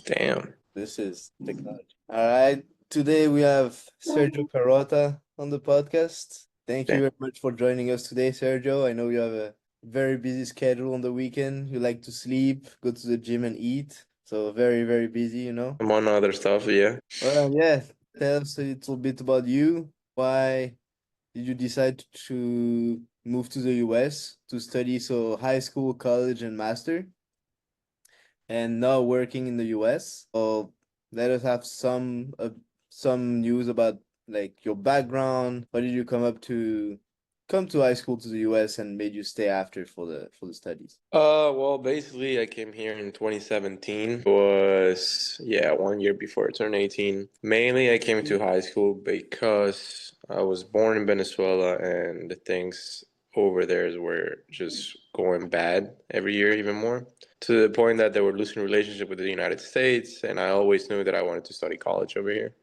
Damn. This is technology. All right. Today we have Sergio Carota on the podcast. Thank you Damn. very much for joining us today, Sergio. I know you have a very busy schedule on the weekend. You like to sleep, go to the gym and eat. So very, very busy. Among other stuff, yeah. Well, yeah, tell us a little bit about you. Why did you decide to move to the US to study so high school, college, and master? And now working in the US. So let us have some news about like your background. How did you come to high school to the US and made you stay after for the studies? Well, basically, I came here in 2017. It was, yeah, 1 year before I turned 18. Mainly, I came to high school because I was born in Venezuela and the things over there were just going bad every year, even more, to the point that they were losing relationship with the United States. And I always knew that I wanted to study college over here.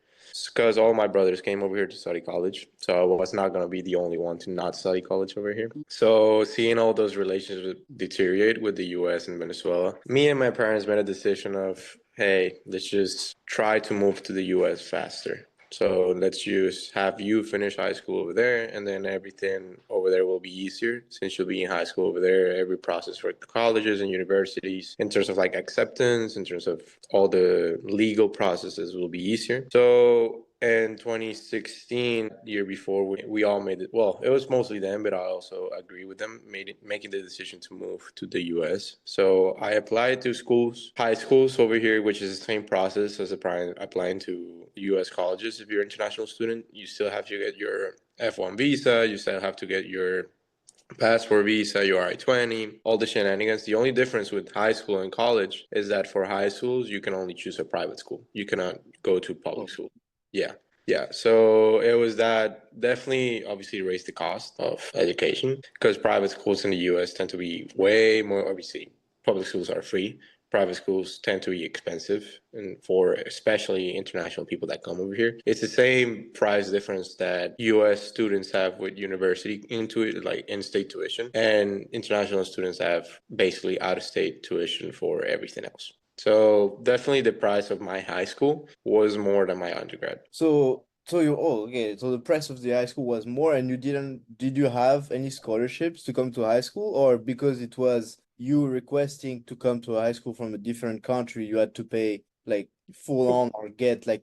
Because all my brothers came over here to study college, so I was not going to be the only one to not study college over here. So seeing all those relationships deteriorate with the U.S. and Venezuela, me and my parents made a decision of, hey, let's just try to move to the U.S. faster. So let's just have you finish high school over there, and then everything over there will be easier since you'll be in high school over there. Every process for colleges and universities, in terms of like acceptance, in terms of all the legal processes, will be easier. So in 2016, the year before, we all made it. Well, it was mostly them, but I also agree with them making the decision to move to the US. So I applied to schools, high schools over here, which is the same process as applying to US colleges. If you're an international student, you still have to get your F1 visa, you still have to get your passport visa, your I-20, all the shenanigans. The only difference with high school and college is that for high schools, you can only choose a private school. You cannot go to public Oh, school. Yeah. Yeah. So it was that definitely obviously raised the cost of education because private schools in the US tend to be way more, obviously, public schools are free. Private schools tend to be expensive, and for especially international people that come over here, it's the same price difference that U.S. students have with university into it, like in-state tuition, and international students have basically out-of-state tuition for everything else. So definitely, the price of my high school was more than my undergrad. okay. So the price of the high school was more, and did you have any scholarships to come to high school, or because it was you requesting to come to a high school from a different country, you had to pay like full on or get like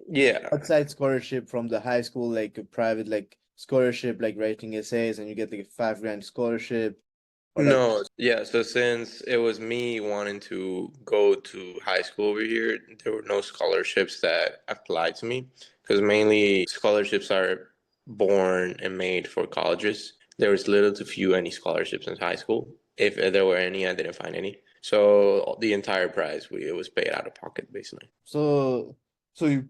Yeah. outside scholarship from the high school, like a private like scholarship, like writing essays, and you get like a 5 grand scholarship or like. No, yeah. So since it was me wanting to go to high school over here, there were no scholarships that applied to me because mainly scholarships are born and made for colleges. There was little to few any scholarships in high school. If there were any, I didn't find any. So the entire price, it was paid out of pocket basically. So, so you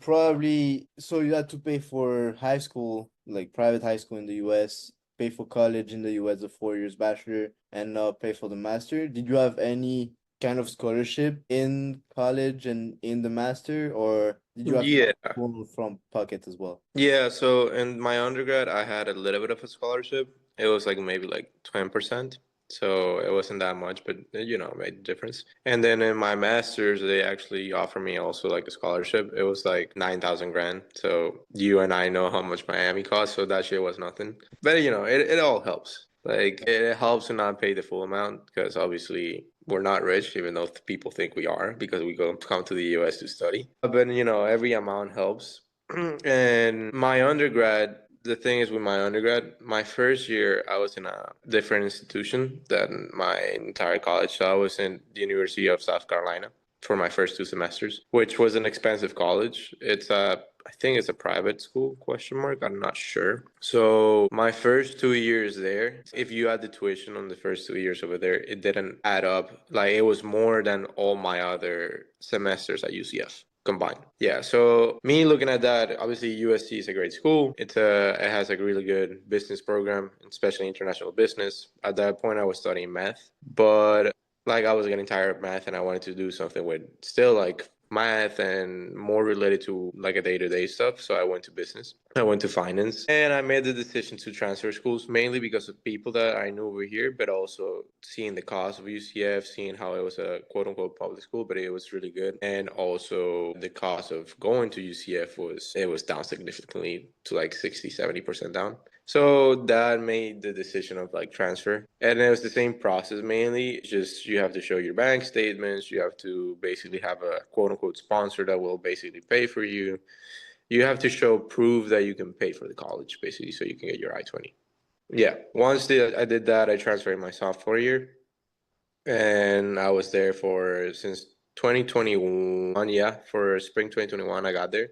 had to pay for high school, like private high school in the US, pay for college in the US, the 4 years bachelor, and now pay for the master. Did you have any kind of scholarship in college and in the master, or did you have to Yeah. pull from pocket as well? Yeah, so in my undergrad, I had a little bit of a scholarship. It was like maybe like 20%. So it wasn't that much, but it made a difference. And then in my master's, they actually offered me also like a scholarship. It was like 9,000 grand. So you and I know how much Miami costs, so that shit was nothing. But it all helps. Like it helps to not pay the full amount because obviously we're not rich, even though people think we are because we come to the US to study. But every amount helps. And my undergrad, the thing is with my undergrad, my first year I was in a different institution than my entire college. So I was in the University of South Carolina for my first 2 semesters, which was an expensive college. I think it's a private school, question mark. I'm not sure. So my first 2 years there, if you add the tuition on the first 2 years over there, it didn't add up. Like it was more than all my other semesters at UCF combined. Yeah. So me looking at that, obviously USC is a great school. It has a really good business program, especially international business. At that point, I was studying math, but like I was getting tired of math and I wanted to do something with still like math and more related to like a day-to-day stuff. So I went to business. I went to finance, and I made the decision to transfer schools mainly because of people that I knew over here, but also seeing the cost of UCF, seeing how it was a quote unquote public school, but it was really good. And also the cost of going to UCF was down significantly to like 60-70% down. So that made the decision of like transfer. And it was the same process mainly. It's just you have to show your bank statements, you have to basically have a quote unquote sponsor that will basically pay for you. You have to show proof that you can pay for the college basically so you can get your I-20. Yeah. I did that, I transferred my sophomore year, and I was there for since 2021. Yeah, for spring 2021 I got there.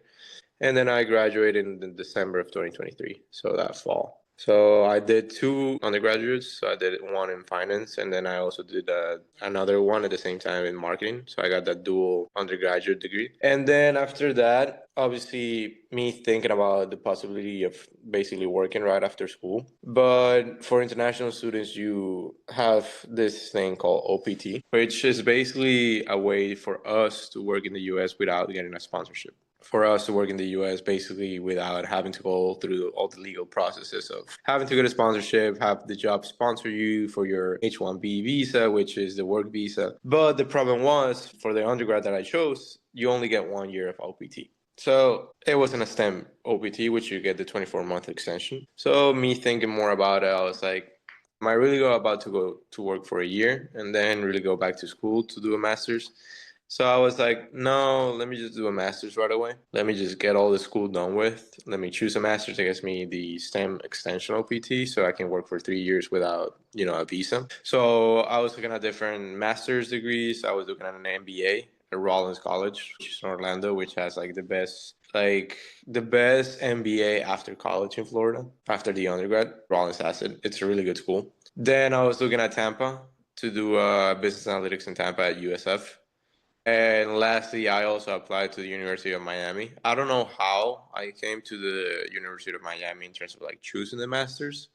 And then I graduated in December of 2023, so that fall. So I did two undergraduates. So I did one in finance, and then I also did another one at the same time in marketing. So I got that dual undergraduate degree. And then after that, obviously, me thinking about the possibility of basically working right after school. But for international students, you have this thing called OPT, which is basically a way for us to work in the US without getting a sponsorship, for us to work in the US basically without having to go through all the legal processes of having to get a sponsorship, have the job sponsor you for your H-1B visa, which is the work visa. But the problem was for the undergrad that I chose, you only get 1 year of OPT. So it wasn't a STEM OPT, which you get the 24-month extension. So me thinking more about it, I was like, am I really about to go to work for a year and then really go back to school to do a master's? So I was like, no, let me just do a master's right away. Let me just get all the school done with. Let me choose a master's that gets me the STEM extension OPT so I can work for 3 years without, a visa. So I was looking at different master's degrees. I was looking at an MBA at Rollins College, which is in Orlando, which has like the best MBA after college in Florida, after the undergrad. Rollins has it. It's a really good school. Then I was looking at Tampa to do business analytics in Tampa at USF. And lastly, I also applied to the University of Miami. I don't know how I came to the University of Miami in terms of like choosing the masters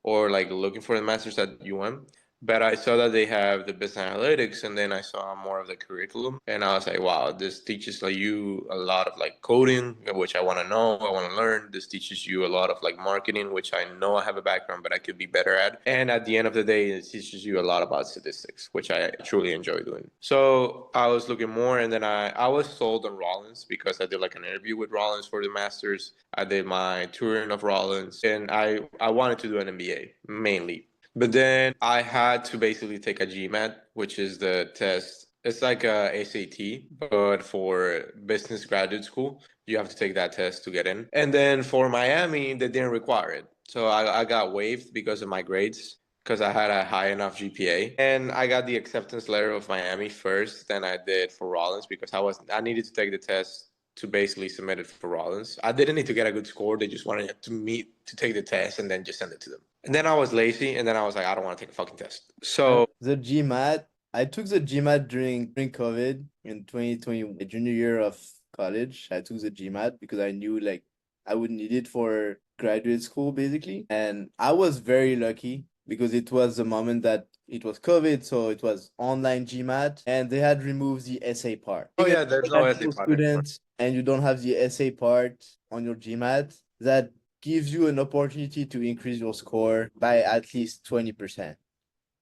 or like looking for the masters at UM. But I saw that they have the business analytics, and then I saw more of the curriculum, and I was like, wow, this teaches like you a lot of like coding, which I want to know, I want to learn. This teaches you a lot of like marketing, which I know I have a background, but I could be better at. And at the end of the day, it teaches you a lot about statistics, which I truly enjoy doing. So I was looking more, and then I was sold on Rollins because I did like an interview with Rollins for the masters. I did my touring of Rollins, and I wanted to do an MBA mainly. But then I had to basically take a GMAT, which is the test. It's like a SAT, but for business graduate school, you have to take that test to get in. And then for Miami, they didn't require it. So I got waived because of my grades, because I had a high enough GPA. And I got the acceptance letter of Miami first than I did for Rollins because I needed to take the test to basically submit it for Rollins. I didn't need to get a good score. They just wanted to take the test and then just send it to them. And then I was lazy, and then I was like, I don't want to take a fucking test. So The GMAT, I took the GMAT during COVID in 2020, my junior year of college. I took the GMAT because I knew like I would need it for graduate school basically. And I was very lucky because it was the moment that it was COVID, so it was online GMAT, and they had removed the essay part. oh Being an yeah, there's no essay international part anymore. student and you don't have the essay part on your GMAT, that gives you an opportunity to increase your score by at least 20%.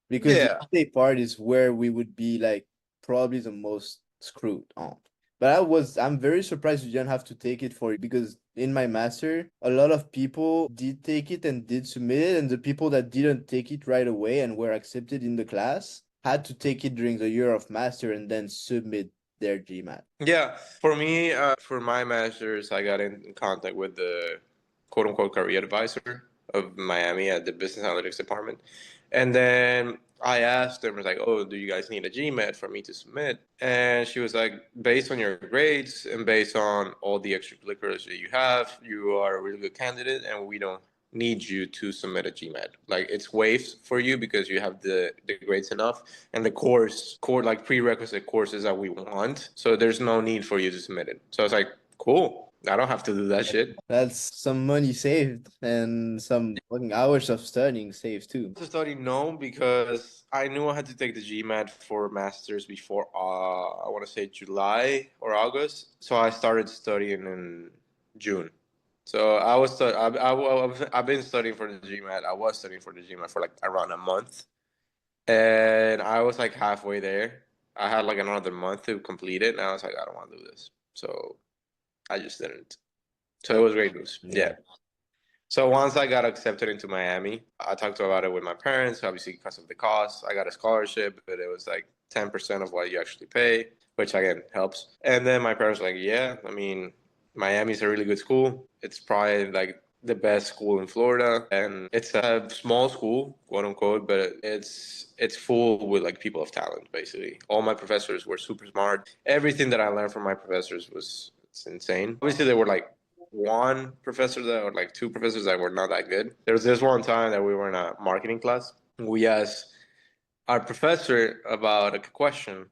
Because the Yeah. essay part is where we would be like probably the most screwed on. But I'm very surprised you didn't have to take it for it because in my master, a lot of people did take it and did submit it, and the people that didn't take it right away and were accepted in the class had to take it during the year of master and then submit their GMAT. Yeah, for me, for my master's, I got in contact with the quote unquote career advisor of Miami at the business analytics department. And then I asked them, I was like, oh, do you guys need a GMAT for me to submit? And she was like, based on your grades and based on all the extracurriculars that you have, you are a really good candidate, and we don't need you to submit a GMAT. Like it's waived for you because you have the grades enough and the core like prerequisite courses that we want. So there's no need for you to submit it. So I was like, cool. I don't have to do that shit. That's some money saved and some fucking hours of studying saved too. To study, no, because I knew I had to take the GMAT for masters before I want to say July or August. So I started studying in June. So I've been studying for the GMAT. I was studying for the GMAT for like around a month, and I was like halfway there. I had like another month to complete it, and I was like, I don't want to do this. So I just didn't. So it was great news. Yeah. Yeah. So once I got accepted into Miami, I talked about it with my parents, obviously because of the cost. I got a scholarship, but it was like 10% of what you actually pay, which again helps. And then my parents were like, yeah, I mean, Miami's a really good school. It's probably like the best school in Florida. And it's a small school, quote unquote, but it's full with like people of talent, basically. All my professors were super smart. Everything that I learned from my professors was it's insane. Obviously, they were like one professor that, or like two professors that were not that good. There was this one time that we were in a marketing class. We asked our professor about a question,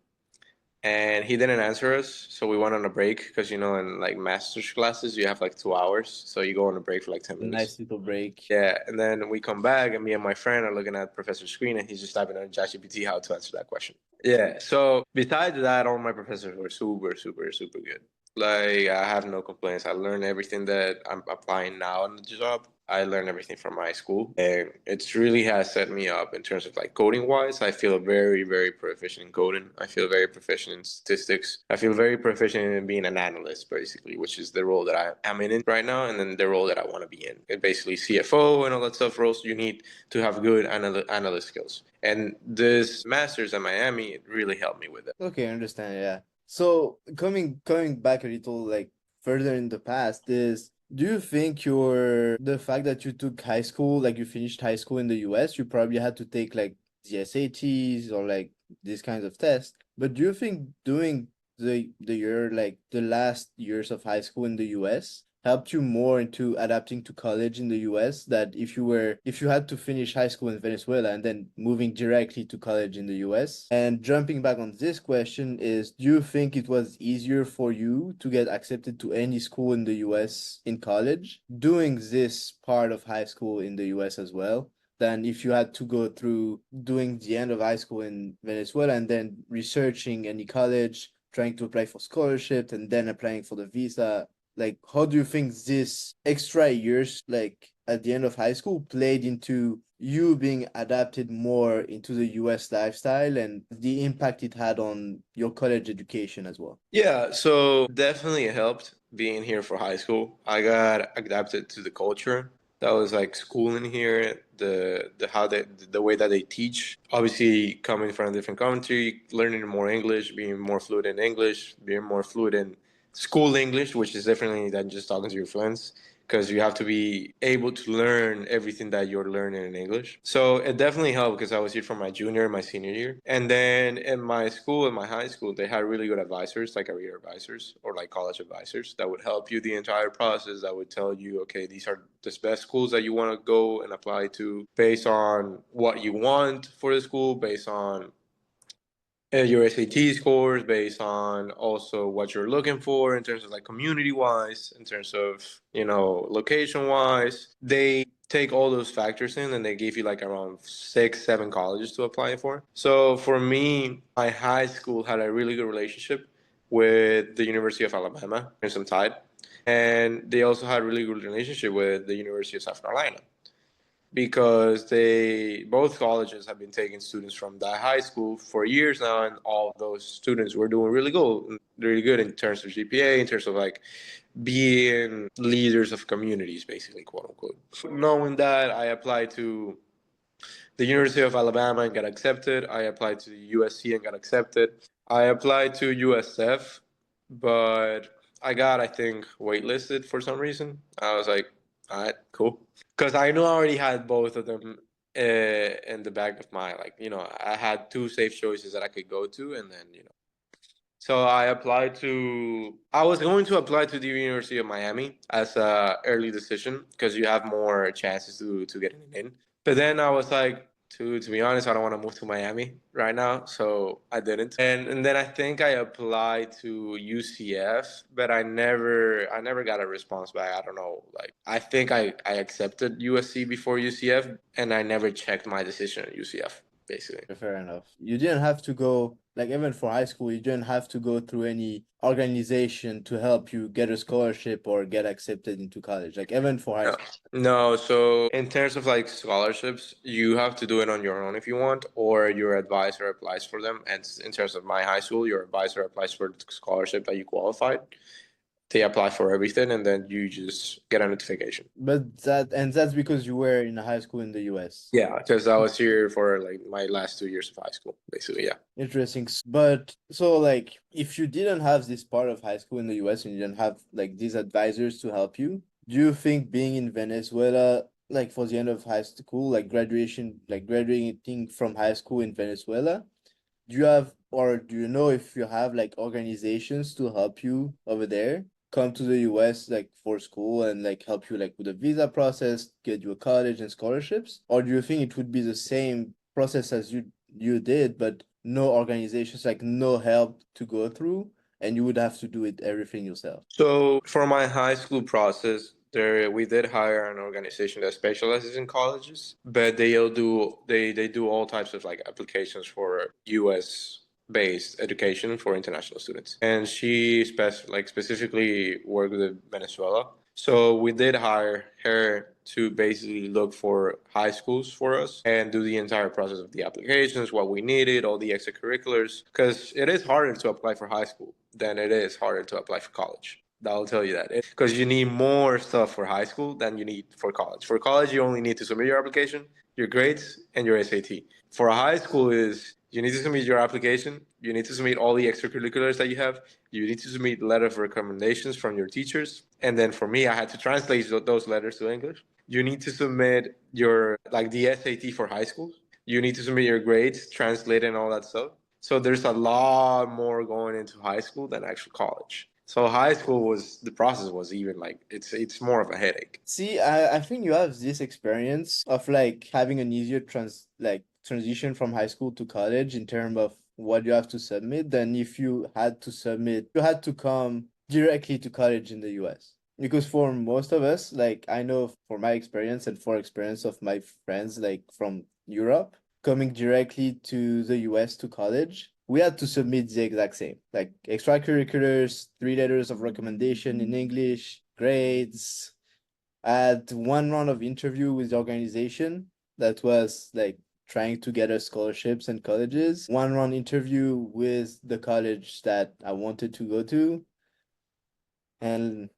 and he didn't answer us. So we went on a break because in like master's classes you have like 2 hours, so you go on a break for like ten A minutes. nice little break. Yeah, and then we come back, and me and my friend are looking at professor's screen, and he's just typing on ChatGPT how to answer that question. Yeah. So besides that, all my professors were super, super, super good. Like I have no complaints. I learned everything that I'm applying now on the job. I learned everything from my school, and it's really has set me up in terms of like coding wise. I feel very, very proficient in coding. I feel very proficient in statistics. I feel very proficient in being an analyst, basically, which is the role that I am in right now, and then the role that I want to be in. It basically CFO and all that stuff roles. You need to have good analyst skills, and this master's at Miami it really helped me with it. Okay, I understand, yeah. So coming back a little like further in the past is do you think the fact that you took high school, like you finished high school in the US, you probably had to take like the SATs or like these kinds of tests. But do you think doing the year like the last years of high school in the US helped you more into adapting to college in the US that if you had to finish high school in Venezuela and then moving directly to college in the US? And jumping back on this question is do you think it was easier for you to get accepted to any school in the US in college doing this part of high school in the US as well? Than if you had to go through doing the end of high school in Venezuela and then researching any college, trying to apply for scholarship and then applying for the visa. Like, how do you think this extra years, like at the end of high school, played into you being adapted more into the US lifestyle and the impact it had on your college education as well? Yeah, so definitely it helped being here for high school. I got adapted to the culture. That was like school in here, the how the way that they teach. Obviously, coming from a different country, learning more English, being more fluent in English, being more fluent in school English, which is differently than just talking to your friends because you have to be able to learn everything that you're learning in English. So it definitely helped because I was here for my junior and my senior year. And then in my school, in my high school, they had really good advisors, like career advisors or like college advisors that would help you the entire process, that would tell you, okay, these are the best schools that you want to go and apply to based on what you want for the school, based on your SAT scores, based on also what you're looking for in terms of like community wise, in terms of, location wise. They take all those factors in and they give you like around 6, 7 colleges to apply for. So for me, my high school had a really good relationship with the University of Alabama in some tide. And they also had a really good relationship with the University of South Carolina because they both colleges have been taking students from that high school for years now, and all of those students were doing really good in terms of GPA, in terms of like being leaders of communities, basically, quote unquote. Knowing that, I applied to the University of Alabama and got accepted. I applied to the USC and got accepted. I applied to USF, but I got, I think, waitlisted for some reason. I was like, all right, cool. Because I knew I already had both of them in the back of my, like, I had two safe choices that I could go to, and then. So I was going to apply to the University of Miami as a early decision because you have more chances to get in. But then I was like, To be honest, I don't want to move to Miami right now, so I didn't. And then I think I applied to UCF, but I never got a response back. I don't know. Like I think I accepted USC before UCF, and I never checked my decision at UCF, basically. Fair enough. You didn't have to go, like, even for high school, you didn't have to go through any organization to help you get a scholarship or get accepted into college. Like, even for high No. school. No, so in terms of like scholarships, you have to do it on your own if you want, or your advisor applies for them. And in terms of my high school, your advisor applies for the scholarship that you qualified. They apply for everything, and then you just get a notification. And that's because you were in high school in the US. Yeah, because I was here for like my last 2 years of high school, basically. Yeah. Interesting. But so, like, if you didn't have this part of high school in the US and you didn't have like these advisors to help you, do you think being in Venezuela, like for the end of high school, like graduation, like graduating from high school in Venezuela, do you have, or do you know if you have like organizations to help you over there come to the US like for school and like help you like with the visa process, get you a college and scholarships? Or do you think it would be the same process as you did, but no organizations, like no help to go through, and you would have to do it everything yourself? So for my high school process, there we did hire an organization that specializes in colleges, but they do all types of like applications for U.S. based education for international students, and she specifically worked with Venezuela. So we did hire her to basically look for high schools for us and do the entire process of the applications, what we needed, all the extracurriculars, because it is harder to apply for high school than it is harder to apply for college. I'll tell you that. Because you need more stuff for high school than you need for college. For college, you only need to submit your application, your grades, and your SAT. For a high school is you need to submit your application, you need to submit all the extracurriculars that you have, you need to submit letter of recommendations from your teachers, and then for me, I had to translate those letters to English. You need to submit your like the SAT for high school. You need to submit your grades, translate and all that stuff. So there's a lot more going into high school than actual college. So high school was the process was even like it's more of a headache. See, I think you have this experience of like having an easier transition from high school to college in terms of what you have to submit than if you had to come directly to college in the US. Because for most of us, like I know for my experience and for experience of my friends like from Europe, coming directly to the US to college, we had to submit the exact same, like extracurriculars, three letters of recommendation in English, grades. I had one round of interview with the organization that was like trying to get us scholarships and colleges. One round interview with the college that I wanted to go to, and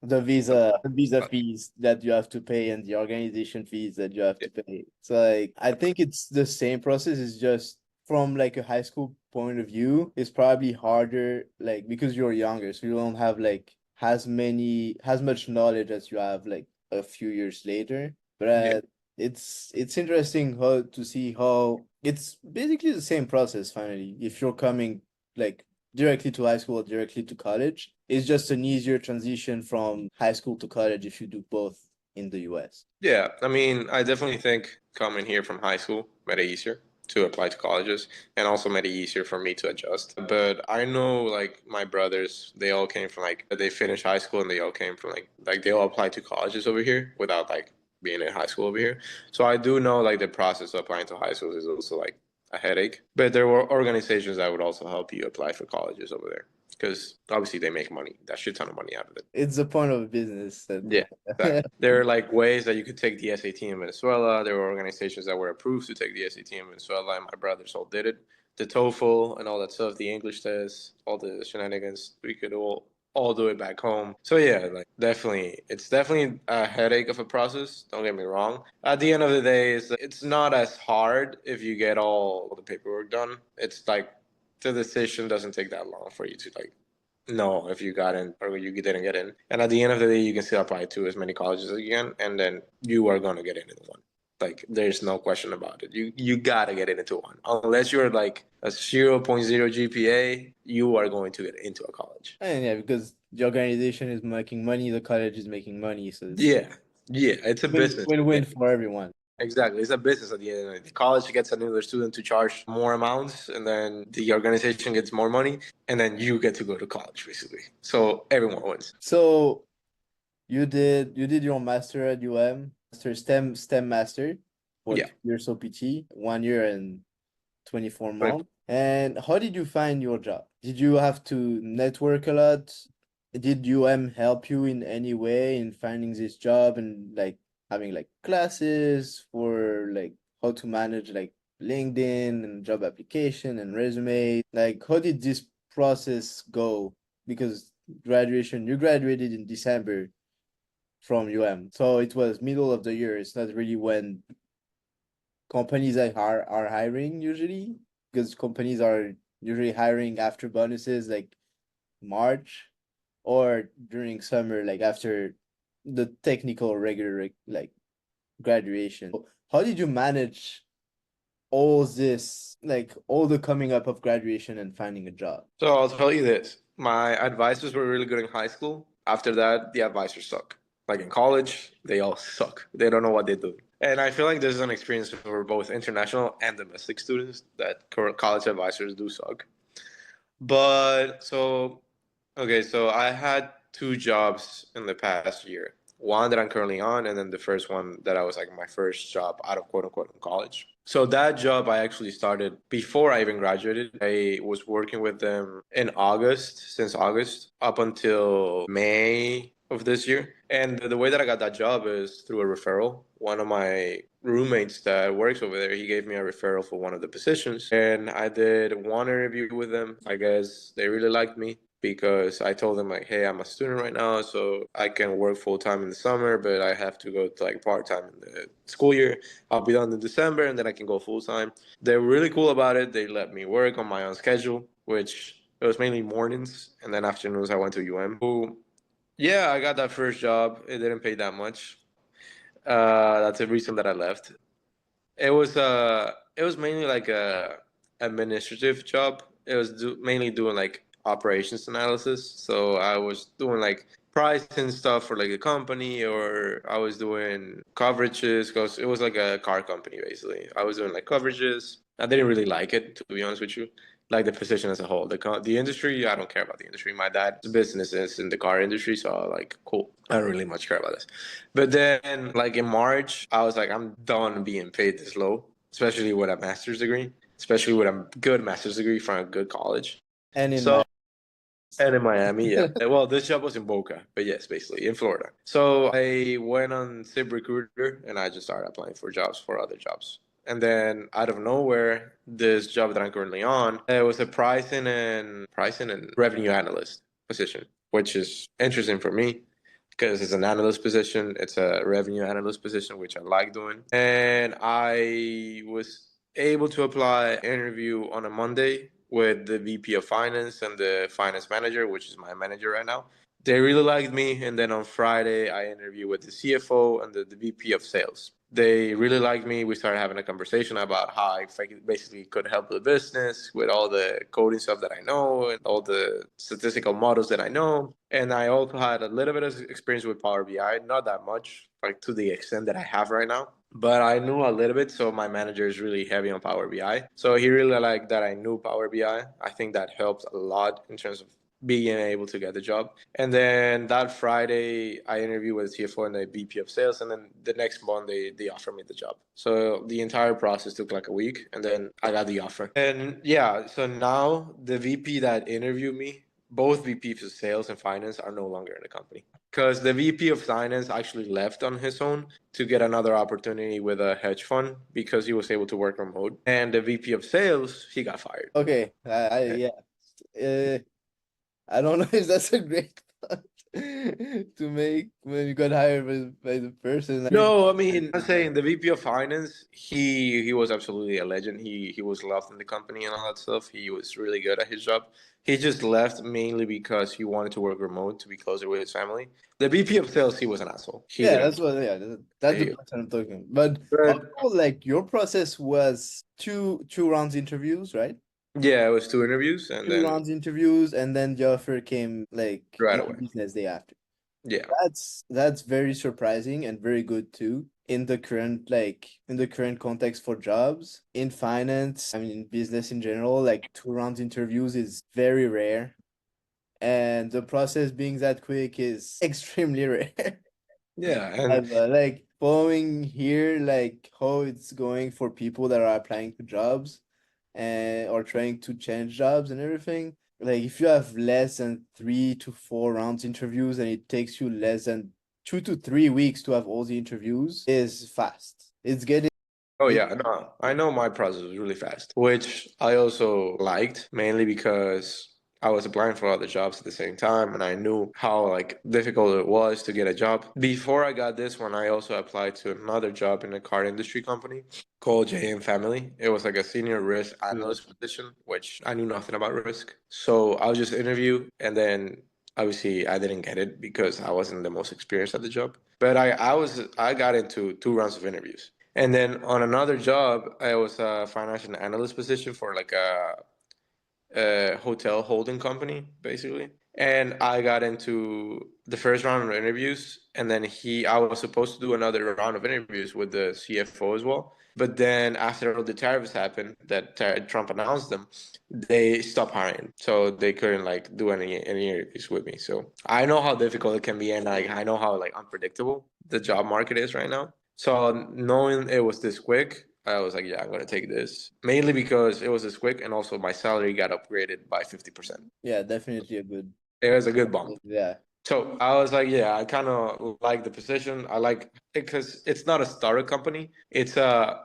the visa fees that you have to pay and the organization fees that you have to pay. So like I think it's the same process. It's just from like a high school point of view, it's probably harder like because you're younger, so you don't have like as much knowledge as you have like a few years later. But Yeah. it's interesting how to see how it's basically the same process finally. If you're coming like directly to high school or directly to college. It's just an easier transition from high school to college if you do both in the US. Yeah, I mean, I definitely think coming here from high school made it easier to apply to colleges and also made it easier for me to adjust. But I know like my brothers, they all came from like they finished high school and they all came from like they all applied to colleges over here without like being in high school over here. So I do know like the process of applying to high schools is also like a headache. But there were organizations that would also help you apply for colleges over there because obviously they make money, that shit ton of money out of it. It's the point of business that Yeah, exactly. There are like ways that you could take the SAT in Venezuela. There were organizations that were approved to take the SAT in Venezuela, and my brothers all did it. The TOEFL and all that stuff, the English test, all the shenanigans, we could all do it back home. So yeah, like definitely, it's definitely a headache of a process. Don't get me wrong. At the end of the day, it's not as hard if you get all the paperwork done. It's like the decision doesn't take that long for you to like know if you got in or you didn't get in. And at the end of the day, you can still apply to as many colleges as you can, and then you are gonna get into one. Like there's no question about it. You gotta get into one. Unless you're like a 0.0 GPA, you are going to get into a college. And yeah, because the organization is making money, the college is making money, so it's Yeah, yeah, it's a business. win-win for everyone. Exactly. It's a business at the end of the day. The college gets another student to charge more amounts, and then the organization gets more money, and then you get to go to college, basically. So everyone wins. So you did your master at UM, master STEM master for Yeah. 2 years OPT, 1 year and 24 Like, months. And how did you find your job? Did you have to network a lot? Did UM help you in any way in finding this job and like having like classes for like how to manage like LinkedIn and job application and resume? Like how did this process go? Because you graduated in December from UM. So it was middle of the year. It's not really when companies are hiring usually, because companies are usually hiring after bonuses like March or during summer, like after the technical regular like graduation. How did you manage all this, like all the coming up of graduation and finding a job? so I'll tell you this. My advisors were really good in high school. After that, the advisors suck. Like in college, they all suck. They don't know what they do. And I feel like this is an experience for both international and domestic students that college advisors do suck. But so, okay, so I had two jobs in the past year. One that I'm currently on, and then the first one that I was like my first job out of quote unquote in college. So that job I actually started before I even graduated. I was working with them in August, since August up until May of this year. And the way that I got that job is through a referral. One of my roommates that works over there, he gave me a referral for one of the positions. And I did one interview with them. I guess they really liked me because I told them like, hey, I'm a student right now, so I can work full time in the summer, but I have to go to like part time in the school year. I'll be done in December and then I can go full time. They're really cool about it. They let me work on my own schedule, which it was mainly mornings, and then afternoons I went to UM. So, yeah, I got that first job. It didn't pay that much. That's the reason that I left. It was mainly like a administrative job. It was mainly doing like operations analysis. So I was doing like pricing stuff for like a company, or I was doing coverages because it was like a car company basically. I was doing like coverages. I didn't really like it, to be honest with you. Like the position as a whole, the industry. I don't care about the industry. My dad's business is in the car industry, so I like cool. I don't really much care about this. But then, like in March, I was like, I'm done being paid this low, especially with a master's degree, especially with a good master's degree from a good college. And in So, my and in Miami, yeah. Well, this job was in Boca, but yes, basically in Florida. So I went on ZipRecruiter and I just started applying for jobs for other jobs. And then out of nowhere, this job that I'm currently on, it was a pricing and revenue analyst position, which is interesting for me because it's an analyst position. It's a revenue analyst position, which I like doing. And I was able to apply interview on a Monday with the VP of finance and the finance manager, which is my manager right now. They really liked me. And then on Friday, I interviewed with the CFO and the VP of sales. They really liked me. We started having a conversation about how I basically could help the business with all the coding stuff that I know and all the statistical models that I know. And I also had a little bit of experience with Power BI, not that much, like to the extent that I have right now. But I knew a little bit, so my manager is really heavy on Power BI. So he really liked that I knew Power BI. I think that helped a lot in terms of being able to get the job. And then that Friday, I interviewed with the CFO and the VP of sales. And then the next Monday, they offered me the job. So the entire process took like a week. And then I got the offer. And yeah, so now the VP that interviewed me, both VPs of sales and finance are no longer in the company. Because the VP of finance actually left on his own to get another opportunity with a hedge fund because he was able to work remote. And the VP of sales, he got fired. okay, yeah. Uh, I don't know if that's a great thought to make when you got hired by the person. No, I mean, I'm saying the VP of finance, he was absolutely a legend. He was loved in the company and all that stuff. He was really good at his job. He just left mainly because he wanted to work remote to be closer with his family. The VP of sales, he was an asshole. He Yeah, didn't. that's the He, person I'm talking about. But but also, like your process was two rounds interviews, right? yeah, it was two interviews and Two then rounds interviews, and then the offer came like right in away. business day after. Yeah. That's very surprising and very good too in the current in the current context for jobs in finance. I mean, in business in general, like two round interviews is very rare, and the process being that quick is extremely rare. Yeah, and I've like following here like how it's going for people that are applying to jobs and or trying to change jobs and everything. Like if you have less than 3 to 4 rounds interviews and it takes you less than 2 to 3 weeks to have all the interviews, is fast. It's getting oh it, yeah, no, I know my process was really fast, which I also liked mainly because I was applying for other jobs at the same time and I knew how like difficult it was to get a job. Before I got this one, I also applied to another job in a car industry company called JM Family. It was like a senior risk analyst position, which I knew nothing about risk. So I was just interview and then obviously I didn't get it because I wasn't the most experienced at the job. But I got into 2 rounds of interviews. And then on another job, I was a financial analyst position for like a hotel holding company, basically. And I got into the first round of interviews, and then I was supposed to do another round of interviews with the CFO as well. But then after all the tariffs happened, that Trump announced them, they stopped hiring, so they couldn't like do any interviews with me. So I know how difficult it can be, and like I know how like unpredictable the job market is right now. So knowing it was this quick, I was like, yeah, I'm gonna take this. Mainly because it was this quick, and also my salary got upgraded by 50%. yeah, definitely a good It was a good bump. yeah. So I was like, yeah, I kind of like the position. I like it because it's not a startup company. It's a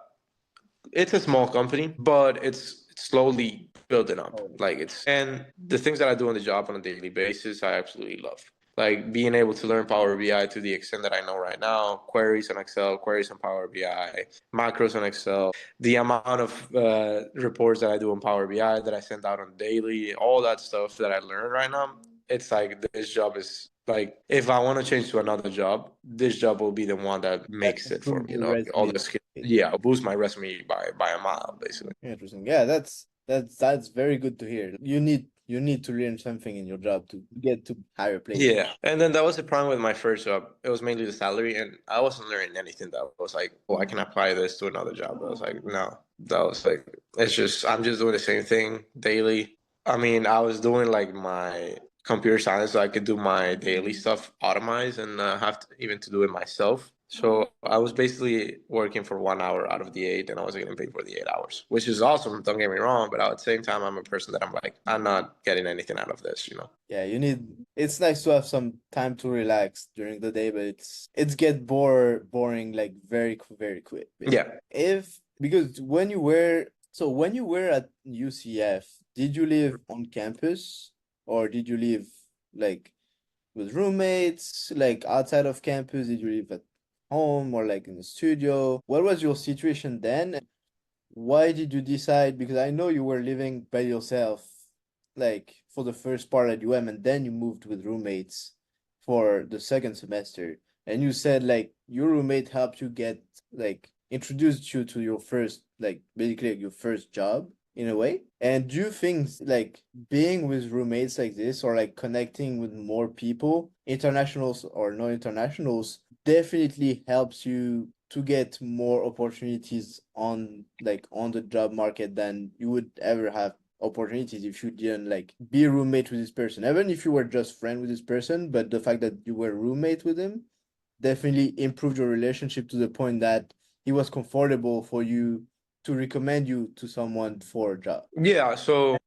small company, but it's slowly building up. Oh, Like and the things that I do on the job on a daily basis, I absolutely love. Like being able to learn Power BI to the extent that I know right now, queries on Excel, queries on Power BI, macros on Excel, the amount of reports that I do on Power BI that I send out on daily, all that stuff that I learn right now. It's like this job is like if I want to change to another job, this job will be the one that that makes it for improves me. your All resume. the skills. Yeah, I'll boost my resume by a mile, basically. Interesting. Yeah, that's very good to hear. You need to learn something in your job to get to higher place. Yeah, and then that was the problem with my first job. It was mainly the salary, and I wasn't learning anything. That was like, oh, I can apply this to another job. I was like, no, that was like, it's just I'm just doing the same thing daily. I mean, I was doing like my computer science, so I could do my daily stuff automized and have to, even to do it myself. So I was basically working for 1 hour out of the 8, and I was getting paid for the 8 hours, which is awesome. Don't get me wrong, but at the same time, I'm a person that I'm like, I'm not getting anything out of this, you know. Yeah, you need it's nice to have some time to relax during the day, but it's get boring like very quick. Yeah. If because when you were at UCF, did you live on campus or did you live like with roommates, like outside of campus? Did you live at home or like in the studio? What was your situation then? Why did you decide? Because I know you were living by yourself, like for the first part at UM, and then you moved with roommates for the second semester. And you said like your roommate helped you get like introduced you to your first like basically like, your first job in a way. And do you think like being with roommates like this or like connecting with more people, internationals or non-internationals, definitely helps you to get more opportunities on like on the job market than you would ever have opportunities if you didn't like be a roommate with this person, even if you were just friend with this person, but the fact that you were roommate with him definitely improved your relationship to the point that he was comfortable for you to recommend you to someone for a job. Yeah, so